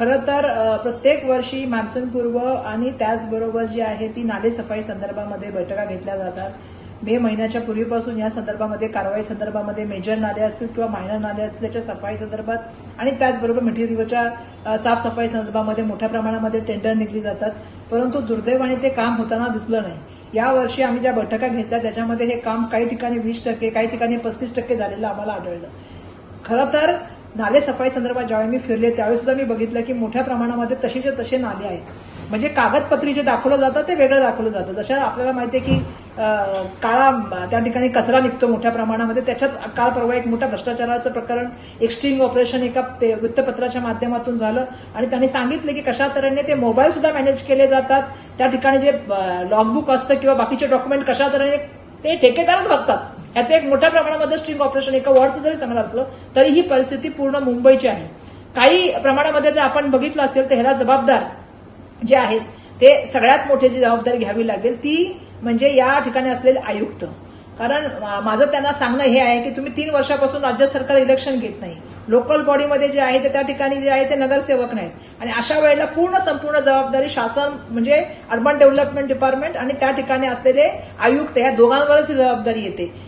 खरं तर प्रत्येक वर्षी मान्सूनपूर्व आणि त्याचबरोबर जी आहे ती नाले सफाई संदर्भामध्ये बैठका घेतल्या जातात. मे महिन्याच्या पूर्वीपासून या संदर्भामध्ये कारवाई संदर्भामध्ये मेजर नाले असतील किंवा मायनर नाले असतील त्याच्या सफाई संदर्भात आणि त्याचबरोबर मिठी रिव्हरच्या साफसफाई संदर्भामध्ये मोठ्या प्रमाणामध्ये टेंडर निघली जातात. परंतु दुर्दैवाने ते काम होताना दिसलं नाही. यावर्षी आम्ही ज्या बैठका घेतल्या त्याच्यामध्ये हे काम काही ठिकाणी 20%, काही ठिकाणी 35% झालेलं आम्हाला आढळलं. खरं तर नाले सफाई संदर्भात ज्यावेळी मी फिरले त्यावेळी सुद्धा मी बघितलं की मोठ्या प्रमाणामध्ये तसेचे तसे नाले आहेत. म्हणजे कागदपत्री जे दाखवलं जातं ते वेगळं दाखवलं जातं. जशा आपल्याला माहिती आहे की काळा त्या ठिकाणी कचरा निघतो मोठ्या प्रमाणामध्ये. त्याच्यात काल परवा एक मोठ्या भ्रष्टाचाराचं प्रकरण एक स्ट्रिंग ऑपरेशन एका वृत्तपत्राच्या माध्यमातून झालं आणि त्यांनी सांगितलं की कशा तऱ्हेने ते मोबाईल सुद्धा मॅनेज केले जातात. त्या ठिकाणी जे लॉगबुक असतं किंवा बाकीचे डॉक्युमेंट कशा तऱ्हेने ते ठेकेदारच बघतात. याचं एक मोठ्या प्रमाणामध्ये स्ट्रिंग ऑपरेशन एका वॉर्डचं जरी चांगलं असलं तरी ही परिस्थिती पूर्ण मुंबईची आहे. काही प्रमाणामध्ये जर आपण बघितलं असेल तर ह्याला जबाबदार जे आहेत ते सगळ्यात मोठी जी जबाबदारी घ्यावी लागेल ती म्हणजे या ठिकाणी असलेले आयुक्त. कारण माझं त्यांना सांगणं हे आहे की तुम्ही 3 वर्षापासून राज्य सरकार इलेक्शन घेत नाही. लोकल बॉडीमध्ये जे आहे ते त्या ठिकाणी जे आहे ते नगरसेवक नाहीत आणि अशा वेळेला संपूर्ण जबाबदारी शासन म्हणजे अर्बन डेव्हलपमेंट डिपार्टमेंट आणि त्या ठिकाणी असलेले आयुक्त या दोघांवरच जबाबदारी येते.